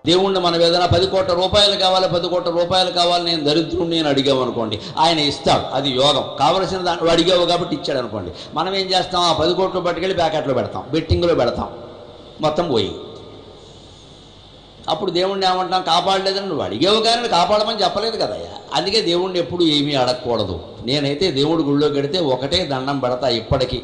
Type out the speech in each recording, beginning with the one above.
దేవుణ్ణి మనం ఏదైనా 10 కోట్ల రూపాయలు కావాలి 10 కోట్ల రూపాయలు కావాలి నేను దరిద్రుడిని నేను అడిగామనుకోండి, ఆయన ఇస్తాడు, అది యోగం. కావలసిన దాన్ని అడిగావు కాబట్టి ఇచ్చాడు అనుకోండి. మనం ఏం చేస్తాం, ఆ 10 కోట్లు పట్టుకెళ్ళి ప్యాకెట్లో పెడతాం, బెట్టింగ్లో పెడతాం, మొత్తం పోయి. అప్పుడు దేవుణ్ణి ఏమంటాం, కాపాడలేదని నువ్వు అడిగావు కానీ కాపాడమని చెప్పలేదు కదయ్యా. అందుకే దేవుణ్ణి ఎప్పుడు ఏమీ అడగకూడదు. నేనైతే దేవుడి గుళ్ళో కడితే ఒకటే దండం పెడతా ఇప్పటికీ,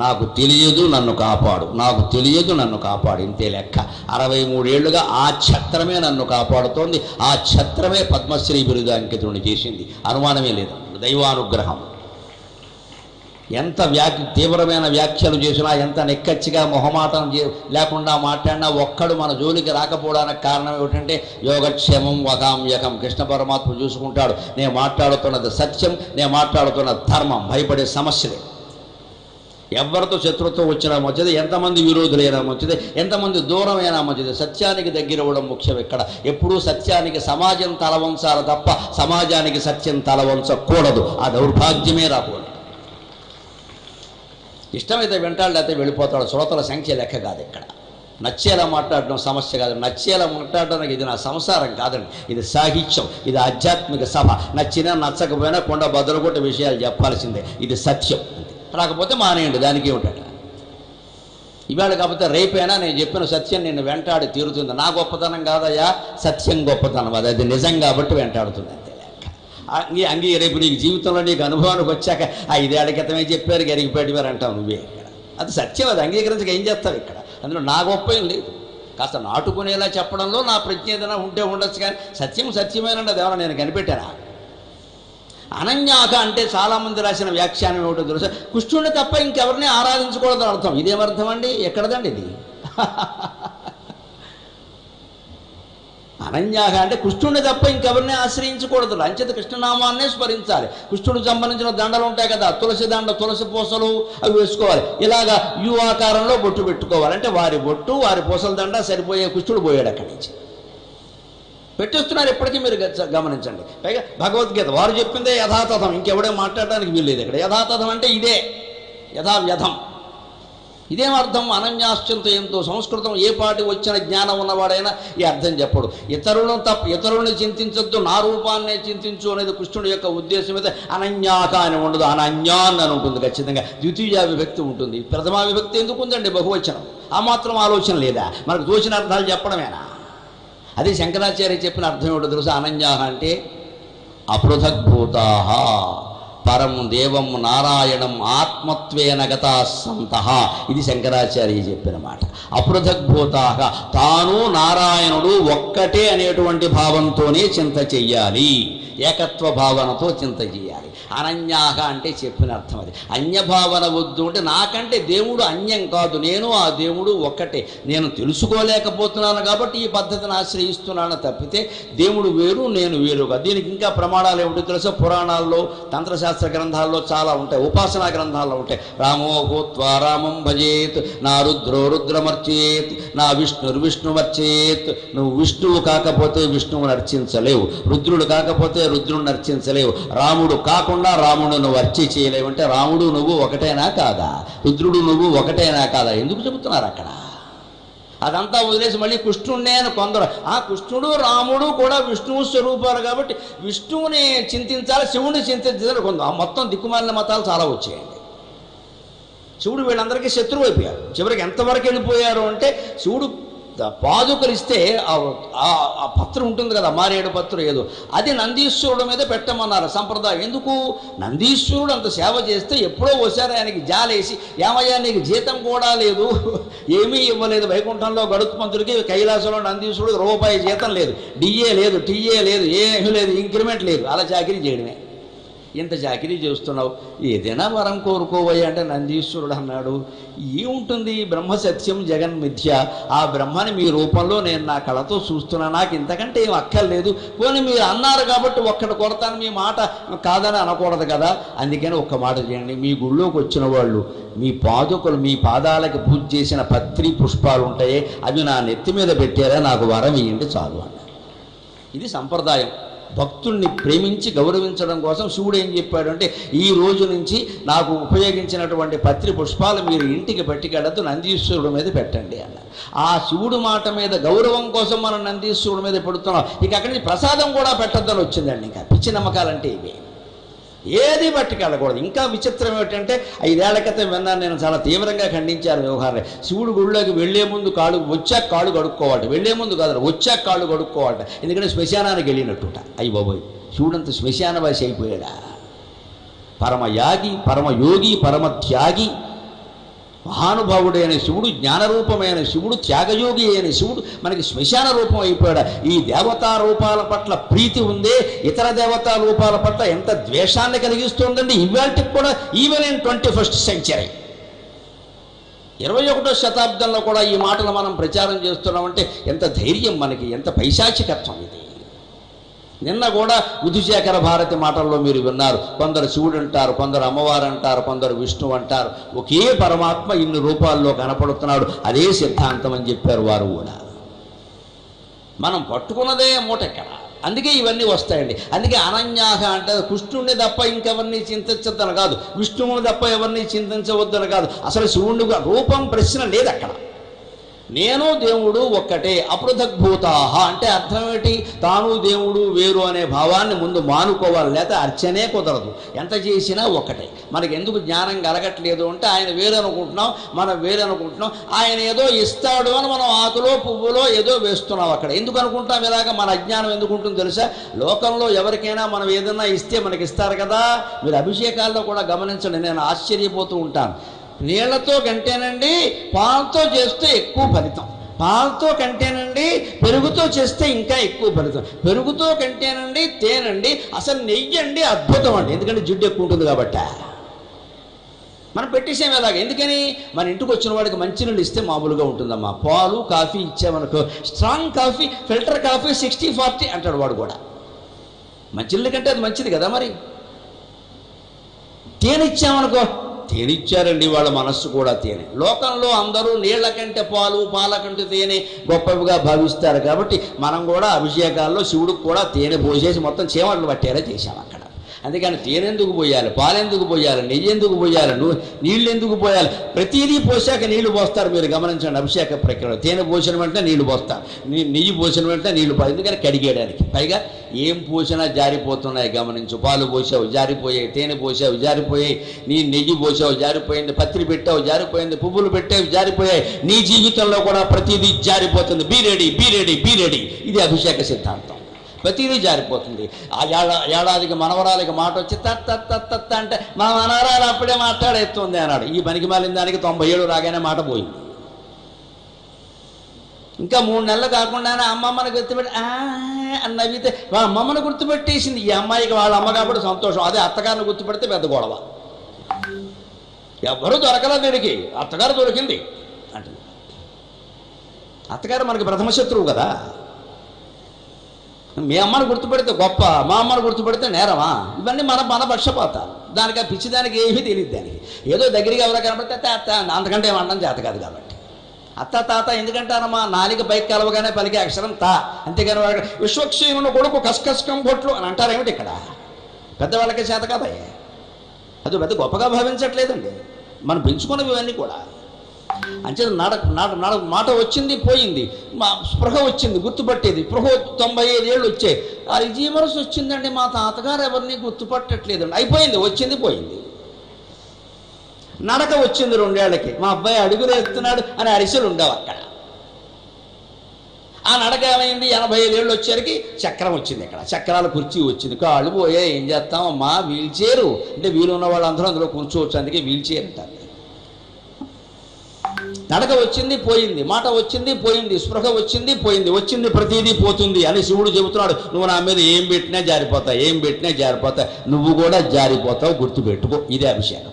నాకు తెలియదు నన్ను కాపాడు, నాకు తెలియదు నన్ను కాపాడు, ఇంతే లెక్క. 63 ఏళ్లుగా ఆ ఛత్రమే నన్ను కాపాడుతోంది. ఆ ఛత్రమే పద్మశ్రీ బిరుదు అంకితుడిని చేసింది, అనుమానమే లేదు. దైవానుగ్రహం. ఎంత తీవ్రమైన వ్యాఖ్యలు చేసినా, ఎంత నెక్కచ్చిగా మొహమాటం లేకుండా మాట్లాడినా ఒక్కడు మన జోలికి రాకపోవడానికి కారణం ఏమిటంటే యోగక్షేమం వకామ్యకం. కృష్ణ పరమాత్మ చూసుకుంటాడు, నేను మాట్లాడుతున్నది సత్యం, నేను మాట్లాడుతున్నది ధర్మం, భయపడే సమస్యలే. ఎవరితో శత్రుత్వం వచ్చినా మంచిది, ఎంతమంది విరోధులైనా మంచిది, ఎంతమంది దూరమైనా మంచిది, సత్యానికి దగ్గర అవ్వడం ముఖ్యం. ఇక్కడ ఎప్పుడూ సత్యానికి సమాజం తలవంచాలి తప్ప సమాజానికి సత్యం తలవంచకూడదు. ఆ దౌర్భాగ్యమే రాకూడదు. ఇష్టమైతే వింటాడు, లేకపోతే వెళ్ళిపోతాడు. శ్రోతల సంఖ్య లెక్క కాదు ఇక్కడ. నచ్చేలా మాట్లాడడం సమస్య కాదు. నచ్చేలా మాట్లాడడానికి ఇది నా సంసారం కాదండి, ఇది సాహిత్యం, ఇది ఆధ్యాత్మిక సభ. నచ్చినా నచ్చకపోయినా కొండ బదులుకొట్టే విషయాలు చెప్పాల్సిందే. ఇది సత్యం. రాకపోతే మానేయండి, దానికి ఏమిటట. ఇవాళ కాకపోతే రేపైనా నేను చెప్పిన సత్యం నిన్ను వెంటాడి తీరుతుంది. నా గొప్పతనం కాదయ్యా, సత్యం గొప్పతనం. అది నిజం కాబట్టి వెంటాడుతుంది, అంతే లెక్క. రేపు నీకు జీవితంలో నీకు అనుభవానికి వచ్చాక 5 ఏళ్ల క్రితమే చెప్పారు గరిగిపెట్టివారు అంటావు నువ్వే. ఇక్కడ అది సత్యం, అది అంగీకరించక ఏం చేస్తావు ఇక్కడ. అందులో నా గొప్ప ఏం లేదు. కాస్త నాటుకునేలా చెప్పడంలో నా ప్రజ్ఞ ఏదైనా ఉంటే ఉండొచ్చు, కానీ సత్యం సత్యమేనండి. అది ఏమన్నా నేను కనిపెట్టానా? అనన్యాక అంటే చాలామంది రాసిన వ్యాఖ్యానం ఏమిటో తెలుసా, కృష్ణుడిని తప్ప ఇంకెవరిని ఆరాధించకూడదని అర్థం. ఇదేమర్థం అండి? ఎక్కడదండి ఇది? అనన్యాక అంటే కృష్ణుడిని తప్ప ఇంకెవరిని ఆశ్రయించకూడదు. అంచేత కృష్ణనామాన్నే స్మరించాలి. కృష్ణుడికి సంబంధించిన దండలు ఉంటాయి కదా, తులసి దండ, తులసి పూసలు అవి వేసుకోవాలి. ఇలాగా యు ఆకారంలో బొట్టు పెట్టుకోవాలి. అంటే వారి బొట్టు, వారి పూసల దండ సరిపోయే కృష్ణుడు పోయాడు అక్కడి నుంచి. పెట్టేస్తున్నారు ఇప్పటికీ, మీరు గమనించండి. పైగా భగవద్గీత వారు చెప్పిందే యథాతథం, ఇంకెవడే మాట్లాడడానికి వీల్లేదు ఇక్కడ. యథాతథం అంటే ఇదే, యథావ్యథం. ఇదేం అర్థం? అనన్యాశ్చింత ఎంతో. సంస్కృతం ఏ పాటి వచ్చిన జ్ఞానం ఉన్నవాడైనా ఈ అర్థం చెప్పడు. ఇతరులను చింతించొద్దు, నా రూపాన్నే చింతించు అనేది కృష్ణుడి యొక్క ఉద్దేశం. అయితే అనన్యాక అని ఉండదు, అనన్యాన్ అని ఉంటుంది ఖచ్చితంగా. ద్వితీయ విభక్తి ఉంటుంది. ప్రథమా విభక్తి ఎందుకు ఉందండి? బహువచనం. ఆ మాత్రం ఆలోచన లేదా? మనకు తోచిన అర్థాలు చెప్పడమేనా? అది శంకరాచార్య చెప్పిన అర్థం ఏమిటో తెలుసా? అనన్యాహ అంటే అపృథగ్భూతాః పరం దేవం నారాయణం ఆత్మత్వేన గతాః సంతః. ఇది శంకరాచార్య చెప్పిన మాట. అపృథగ్భూతాః, తాను నారాయణుడు ఒక్కటే అనేటువంటి భావంతోనే చింత చెయ్యాలి, ఏకత్వ భావనతో చింత చేయాలి. అనన్యాహ అంటే చెప్పిన అర్థం అది. అన్యభావన వద్దు అంటే నాకంటే దేవుడు అన్యం కాదు, నేను ఆ దేవుడు ఒక్కటే. నేను తెలుసుకోలేకపోతున్నాను కాబట్టి ఈ పద్ధతిని ఆశ్రయిస్తున్నాను తప్పితే దేవుడు వేరు నేను వేరుగా. దీనికి ఇంకా ప్రమాణాలు ఏమిటో తెలుసా? పురాణాల్లో, తంత్రశాస్త్ర గ్రంథాల్లో చాలా ఉంటాయి, ఉపాసనా గ్రంథాల్లో ఉంటాయి. రామో భూత్వా రామం భజేత్, నా రుద్రో రుద్రమర్చేత్, నా విష్ణువర్చేత్. నువ్వు విష్ణువు కాకపోతే విష్ణువుని అర్చించలేవు, రుద్రుడు కాకపోతే రుద్రుడిని అర్చించలేవు, రాముడు కాకుండా రాముడు నువ్వు అర్చి చేయలేవు. అంటే రాముడు నువ్వు ఒకటేనా కాదా? రుద్రుడు నువ్వు ఒకటేనా కాదా? ఎందుకు చెబుతున్నారు అక్కడ? అదంతా వదిలేసి మళ్ళీ కృష్ణుడినే అని కొందరు. ఆ కృష్ణుడు రాముడు కూడా విష్ణువు స్వరూపాలు కాబట్టి విష్ణువుని చింతించాలి, శివుడిని చింతించాలి కొందరు. మొత్తం దిక్కుమాలిన మతాలు చాలా వచ్చాయండి. శివుడు వీళ్ళందరికీ శత్రువు అయిపోయారు. చివరికి ఎంతవరకు వెళ్ళిపోయారు అంటే, శివుడు పాదుకలు ఇస్తే ఆ పత్రం ఉంటుంది కదా, మారేడు పత్రం ఏదో, అది నందీశ్వరుడు మీద పెట్టమన్నారు సంప్రదాయం. ఎందుకు? నందీశ్వరుడు అంత సేవ చేస్తే ఎప్పుడో ఒకసారి ఆయనకి జాలేసి, ఏమయ్యా నీకు జీతం కూడా లేదు, ఏమీ ఇవ్వలేదు, వైకుంఠంలో గడుత్మంతుడికి కైలాసంలో నందీశ్వరుడు రూపాయి జీతం లేదు, డిఏ లేదు, టీఏ లేదు, ఏమీ లేదు, ఇంక్రిమెంట్ లేదు, అలా చాకరీ చేయడమే. ఇంత చాకరీ చేస్తున్నావు, ఏదైనా వరం కోరుకోవయ్యా అంటే నందీశ్వరుడు అన్నాడు, ఏముంటుంది? బ్రహ్మ సత్యం జగన్మిథ్య. ఆ బ్రహ్మని మీ రూపంలో నేను నా కళతో చూస్తున్నా, నాకు ఇంతకంటే ఏం అక్కర్లేదు. పోనీ మీరు అన్నారు కాబట్టి ఒక్కటి కొడతాను, మీ మాట కాదని అనకూడదు కదా. అందుకని ఒక్క మాట చేయండి, మీ గుళ్ళోకి వచ్చిన వాళ్ళు మీ పాదుకలు, మీ పాదాలకి పూజ చేసిన పత్రి పుష్పాలు ఉంటాయే, అవి నా నెత్తి మీద పెట్టారా, నాకు వరం ఇవ్వండి చాలు అన్నారు. ఇది సంప్రదాయం. భక్తుల్ని ప్రేమించి గౌరవించడం కోసం శివుడు ఏం చెప్పాడు అంటే, ఈ రోజు నుంచి నాకు ఉపయోగించినటువంటి పత్రి పుష్పాలు మీరు ఇంటికి పట్టుకెళ్ళద్దు, నందీశ్వరుడు మీద పెట్టండి అన్నారు. ఆ శివుడు మాట మీద గౌరవం కోసం మనం నందీశ్వరుడు మీద పెడుతున్నాం. ఇక అక్కడి నుంచి ప్రసాదం కూడా పెట్టద్దని వచ్చిందండి. ఇంకా పిచ్చి నమ్మకాలంటే ఇవి, ఏది పట్టుకెళ్ళకూడదు. ఇంకా విచిత్రం ఏమిటంటే, 5 ఏళ్ల క్రితం విన్నాను నేను, చాలా తీవ్రంగా ఖండించారు వ్యవహారం. శివుడు గుళ్ళోకి వెళ్లే ముందు వచ్చాక కాళ్ళు కడుక్కోవాలట. వెళ్లే ముందు కాదు, వచ్చాక కాళ్ళు కడుక్కోవాలట. ఎందుకంటే శ్మశానానికి వెళ్ళినట్టుట. అయ్యి బాబోయ్, శివుడంత శ్మశానవాసి అయిపోయాడా? పరమయాగి, పరమయోగి, పరమత్యాగి, మహానుభావుడైన శివుడు, జ్ఞానరూపమైన శివుడు, త్యాగయోగి అయిన శివుడు మనకి శ్మశాన రూపం అయిపోయాడు. ఈ దేవతా రూపాల పట్ల ప్రీతి ఉందే, ఇతర దేవతా రూపాల పట్ల ఎంత ద్వేషాన్ని కలిగిస్తుందండి ఇవాళకి కూడా. ఈవెన్ ఇన్ 21st century, 21వ శతాబ్దంలో కూడా ఈ మాటలు మనం ప్రచారం చేస్తున్నామంటే ఎంత ధైర్యం మనకి, ఎంత పైశాచికత్వం ఇది. నిన్న కూడా విధుశేఖర భారతి మాటల్లో మీరు విన్నారు. కొందరు శివుడు అంటారు, కొందరు అమ్మవారు అంటారు, కొందరు విష్ణువు అంటారు. ఒకే పరమాత్మ ఇన్ని రూపాల్లో కనపడుతున్నాడు, అదే సిద్ధాంతం అని చెప్పారు వారు కూడా. మనం పట్టుకున్నదే మూటెక్కడ. అందుకే ఇవన్నీ వస్తాయండి. అందుకే అనన్యాహ అంటే కృష్ణుడిని తప్ప ఇంకెవరిని చింతించొద్దని కాదు, విష్ణువుని తప్ప ఎవరిని చింతించవద్దని కాదు. అసలు శివుడిగా రూపం ప్రశ్న లేదు అక్కడ. నేను దేవుడు ఒక్కటే. అపృథగ్భూతాహ అంటే అర్థం ఏమిటి? తాను దేవుడు వేరు అనే భావాన్ని ముందు మానుకోవాలి, లేకపోతే అర్చనే కుదరదు. ఎంత చేసినా ఒక్కటే. మనకి ఎందుకు జ్ఞానం కలగట్లేదు అంటే, ఆయన వేరు అనుకుంటున్నాం, మనం వేరు అనుకుంటున్నాం. ఆయన ఏదో ఇస్తాడు అని మనం ఆకులో పువ్వులో ఏదో వేస్తున్నాం అక్కడ. ఎందుకు అనుకుంటాం ఇలాగ? మన అజ్ఞానం ఎందుకు ఉంటుంది తెలుసా? లోకంలో ఎవరికైనా మనం ఏదన్నా ఇస్తే మనకి ఇస్తారు కదా. మీరు అభిషేకాల్లో కూడా గమనించండి, నేను ఆశ్చర్యపోతూ ఉంటాను. నీళ్లతో కంటేనండి పాలతో చేస్తే ఎక్కువ ఫలితం, పాలతో కంటేనండి పెరుగుతో చేస్తే ఇంకా ఎక్కువ ఫలితం, పెరుగుతో కంటేనండి తేనండి అసలు నెయ్యి అండి అద్భుతం అండి. ఎందుకంటే జిడ్డు ఎక్కువ ఉంటుంది కాబట్టి మనం పెట్టేసాం ఎలాగ. ఎందుకని? మన ఇంటికి వచ్చిన వాడికి మంచినీళ్ళు ఇస్తే మామూలుగా ఉంటుందమ్మా. పాలు కాఫీ ఇచ్చామనుకో, స్ట్రాంగ్ కాఫీ, ఫిల్టర్ కాఫీ 60-40 అంటాడు వాడు కూడా. మంచినీళ్ళ కంటే అది మంచిది కదా. మరి తేనె ఇచ్చామనుకో, తేనిచ్చారండి వాళ్ళ మనస్సు కూడా తేనె. లోకంలో అందరూ నీళ్ల కంటే పాలు, పాల కంటే తేనె గొప్పవిగా భావిస్తారు. కాబట్టి మనం కూడా అభిషేకాల్లో శివుడికి కూడా తేనె పోసేసి మొత్తం చీమట్లు పట్టేలా చేశాం అక్కడ. అందుకని తేనె ఎందుకు పోయాలి, పాలెందుకు పోయాలి, నెయ్యి ఎందుకు పోయాలి, నీళ్ళు ఎందుకు పోయాలి? ప్రతిదీ పోసాక నీళ్లు పోస్తారు. మీరు గమనించండి అభిషేక ప్రక్రియలో. తేనె పోసిన వెంటనే నీళ్లు పోస్తారు, నెయ్యి పోసిన వెంటనే నీళ్లు పోయి, ఎందుకని కడిగేయడానికి. పైగా ఏం పోసినా జారిపోతున్నాయి గమనించు. పాలు పోసావు జారిపోయాయి, తేనె పోసావు జారిపోయాయి, నీ నెయ్యి పోసావు జారిపోయింది, పత్రి పెట్టావు జారిపోయింది, పువ్వులు పెట్టావు జారిపోయాయి. నీ జీవితంలో కూడా ప్రతిదీ జారిపోతుంది. Be ready, be ready, be ready. ఇది అభిషేక సిద్ధాంతం. ప్రతిదీ జారిపోతుంది. ఆ ఏడాదికి మనవరాలకి మాట వచ్చి తత్త అంటే మా మనవరాలు అప్పుడే మాట్లాడేస్తుంది అన్నాడు. ఈ పనికి మాలిన దానికి 97 రాగానే మాట పోయింది. ఇంకా 3 నెలలు కాకుండానే అమ్మమ్మని గుర్తుపెట్టి అని నవ్వితే వాళ్ళ అమ్మమ్మని గుర్తుపెట్టేసింది. ఈ అమ్మాయికి వాళ్ళ అమ్మ కాబట్టి సంతోషం. అదే అత్తగారిని గుర్తుపెడితే పెద్ద గొడవ. ఎవ్వరూ దొరకలేదు వీడికి, అత్తగారు దొరికింది అంటే. అత్తగారు మనకి ప్రథమ శత్రువు కదా. మీ అమ్మను గుర్తుపెడితే గొప్ప, మా అమ్మను గుర్తుపెడితే నేరమా? ఇవన్నీ మన పక్షపాతాలు. దానికి ఆ పిచ్చిదానికి ఏమీ తెలియదు. దానికి ఏదో దగ్గరికి ఎవరో కనబడితే తాత, అంతకంటే ఏమంటాం చేత కాదు కాబట్టి. అత్త తాత ఎందుకంటారమ్మా? నాలిక పైకి కలవగానే పలికే అక్షరం తా. అంతేగాని విశ్వక్షేణుని కొడుకు కస్కస్కం కొట్లు అని అంటారేమిటి ఇక్కడ? పెద్దవాళ్ళకే చేత కాదయ్యే. అది పెద్ద గొప్పగా భావించట్లేదండి. మనం పెంచుకున్నవి ఇవన్నీ కూడా. అంతే మాట వచ్చింది పోయింది, స్పృహ వచ్చింది గుర్తుపట్టేది. స్పృహ 95 ఏళ్ళు వచ్చాయి. అల్జీమర్స్ వచ్చిందండి, మా తాతగారు ఎవరిని గుర్తుపట్టట్లేదండి. అయిపోయింది, వచ్చింది పోయింది. నడక వచ్చింది 2 ఏళ్లకి, మా అబ్బాయి అడుగులు ఎత్తున్నాడు అని అరిసెలు ఉండవు అక్కడ. ఆ నడక ఏమైంది? 85 ఏళ్ళు వచ్చేసరికి చక్రం వచ్చింది. ఇక్కడ చక్రాల కుర్చీ వచ్చింది. కాళ్ళు పోయా, ఏం చేస్తామమ్మా? వీల్ చైరు అంటే వీలు ఉన్న వాళ్ళందరూ అందులో కూర్చోవచ్చు, అందుకే వీల్ చైర్ అంటారు. నడక వచ్చింది పోయింది, మాట వచ్చింది పోయింది, స్పృహ వచ్చింది పోయింది. వచ్చింది ప్రతిదీ పోతుంది అని శివుడు చెబుతున్నాడు. నువ్వు నా మీద ఏం పెట్టినా జారిపోతావు, ఏం పెట్టినా జారిపోతావు, నువ్వు కూడా జారిపోతావు, గుర్తుపెట్టుకో. ఇదే అభిషేకం.